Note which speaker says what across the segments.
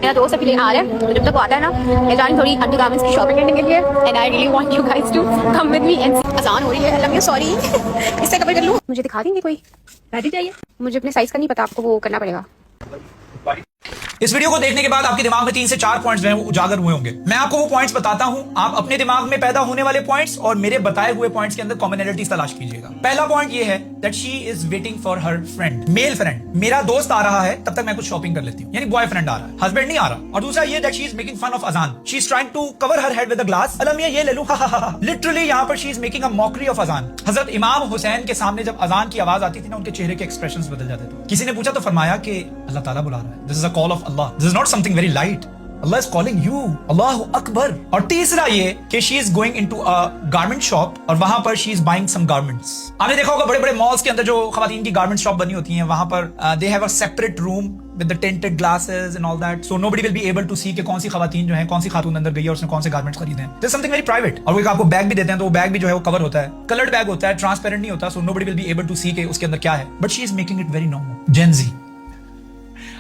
Speaker 1: میرا دوست ابھی آ رہا ہے تو جب تک وہ آتا ہے نا میں جا رہی تھوڑی انڈر گارمنٹس کی شاپنگ کرنے کے لیے and I really want you guys to come with me and آسان ہو رہی ہے اللہ سوری اس سے کور کر لوں مجھے دکھا دیں گے کوئی پیٹی چاہیے مجھے اپنے سائز کا نہیں پتا آپ کو وہ کرنا پڑے گا.
Speaker 2: اس ویڈیو کو دیکھنے کے بعد آپ کے دماغ میں 3 سے 4 پوائنٹس جو ہیں وہ اجاگر ہوئے ہوں گے. میں آپ کو وہ پوائنٹس بتاتا ہوں, آپ اپنے دماغ میں پیدا ہونے والے پوائنٹس اور میرے بتائے ہوئے پوائنٹس کے اندر کامنالٹیز تلاش کیجیے گا. پہلا پوائنٹ یہ ہے that she is waiting for her friend, male friend. میرا دوست آ رہا ہے تب تک میں کچھ شاپنگ کر لیتی ہوں, یعنی بوائے فرینڈ آ رہا ہے, ہسبینڈ نہیں آ رہا. اور دوسرا یہ that she is making fun of اذان, she is trying to cover her head with a glass. المیہ یہ لے لوں literally یہاں پر she is making a mockery of اذان. حضرت امام حسین کے سامنے جب اذان کی آواز آتی تھی نا ان کے چہرے کے ایکسپریشنز بدل جاتے تھے. کسی نے پوچھا تو فرمایا کہ اللہ تعالیٰ بلا رہا ہے, this is a call of Allah, this is not something very light. Allah is calling you. اللہ اکبر. اور تیسرا یہ کہ she is going into a garment shop اور وہاں پر she is buying some garments. آپ نے دیکھا ہوگا بڑے بڑے malls کے اندر جو خواتین کی garment shop بنی ہوتی ہیں وہاں پر they have a separate room with the tinted glasses and all that, so nobody will be able to see کہ کون سی خواتین جو ہیں, کون سی خاتون اندر گئی ہے اور اس نے کون سے garments خریدے ہیں. There's something very private. اور وہ آپ کو بیگ بھی دیتے ہیں تو وہ بیگ بھی جو ہے وہ کور ہوتا ہے, colored بیگ ہوتا ہے, transparent نہیں ہوتا, so nobody will be able to see کہ اس کے اندر کیا ہے. But she is making it very normal. Gen Z.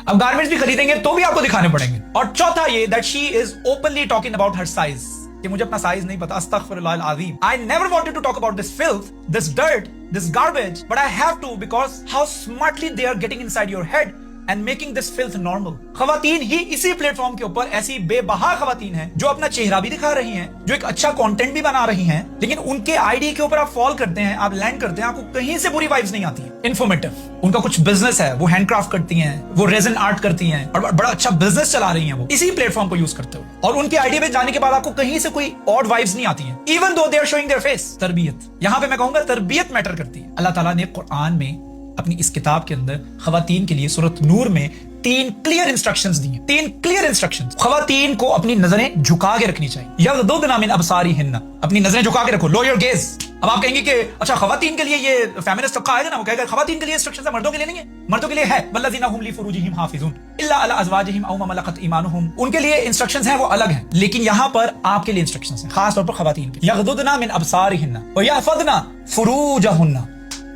Speaker 2: اب گارمنٹس بھی خریدیں گے تو بھی آپ کو دکھانے پڑیں گے. اور چوتھا یہ that she is openly talking about her size, کہ مجھے اپنا سائز نہیں پتا, استغفر اللہ العظیم. I never wanted to talk about this filth, this dirt, this garbage, but I have to because how smartly they are getting inside your head and making this filth normal. خواتین ہی اسی plate form کے اوپر ایسی بے بہا خواتین ہیں جو اپنا چہرہ بھی دکھا رہی ہیں, جو ایک اچھا کانٹینٹ بھی بنا رہی ہیں, لیکن ان کے آئی ڈی کے اوپر آپ فال کرتے ہیں, آپ لینڈ کرتے ہیں, آپ کو کہیں سے بری وائبز نہیں آتی ہیں. انفارمیٹو, ان کا کچھ بزنس ہے, وہ ہینڈ کرافٹ کرتی ہیں, وہ ریزن آرٹ کرتی ہیں اور بڑا اچھا بزنس چلا رہی ہیں وہ اسی پلیٹ فارم کو یوز کرتے ہوئے, اور ان کے آئی ڈی پہ جانے کے بعد آپ کو کہیں سے کوئی آڈ وائبز نہیں آتی ہیں, even though they are showing their face. تربیت, یہاں پہ میں کہوں گا تربیت میٹر کرتی ہے. اللہ تعالیٰ نے قرآن میں اپنی اس کتاب کے اندر خواتین کے لیے سورۃ نور میں 3 کلیئر انسٹرکشنز دی ہیں. 3 کلیئر انسٹرکشنز. خواتین کو اپنی نظریں جھکا کے رکھنی چاہیے. یغضضن من ابصارہن, اپنی نظریں جھکا کے رکھو, لو یور گیز. اب آپ کہیں گے کہ اچھا خواتین کے لیے یہ فیمنسٹ طبقہ آئے گا نا, وہ کہے گا خواتین کے لیے انسٹرکشنز ہیں, مردوں کے لیے نہیں ہے. مردوں کے لیے ہے والذین هم لفروجہم حافظون الا علی ازواجہم او ما ملکت ایمانہم, ان کے لیے انسٹرکشنز ہیں وہ الگ ہیں, لیکن یہاں پر آپ کے لیے انسٹرکشنز ہیں خاص طور پر خواتین کے. یغضضن من ابصارہن ویحفظن فروجہن.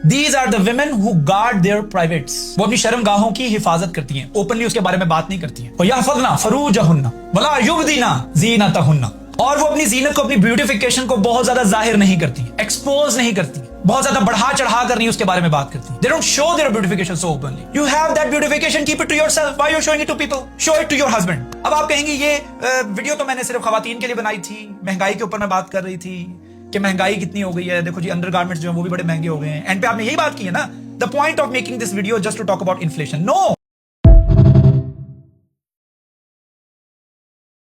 Speaker 2: These are the women who guard their privates. وہ اپنی شرم گاہوں کی حفاظت کرتی ہیں, اوپنلی اس کے بارے میں بات نہیں کرتی ہیں. وَيَحْفَظْنَ فَرُوجَهُنَّ وَلَا يُبْدِينَ زِينَتَهُنَّ, اور وہ اپنی زینت کو, اپنی بیوٹیفیکیشن کو بہت زیادہ ظاہر نہیں کرتی, ایکسپوز نہیں کرتی, بہت زیادہ بڑھا چڑھا کر نہیں اس کے بارے میں بات کرتی. They don't show their beautification so openly. You have that beautification, keep it to yourself. Why you showing it to people? Show it to your husband. اب آپ کہیں گے یہ ویڈیو تو میں نے صرف خواتین کے لیے بنائی تھی, مہنگائی کے اوپر میں بات کر رہی تھی کہ مہنگائی کتنی ہو گئی ہے, دیکھو جی انڈر گارمنٹس جو ہیں وہ بھی بڑے مہنگے ہو گئے ہیں. اینڈ پہ آپ نے یہی بات کی ہے نا, the point of making this video just to talk about inflation. No,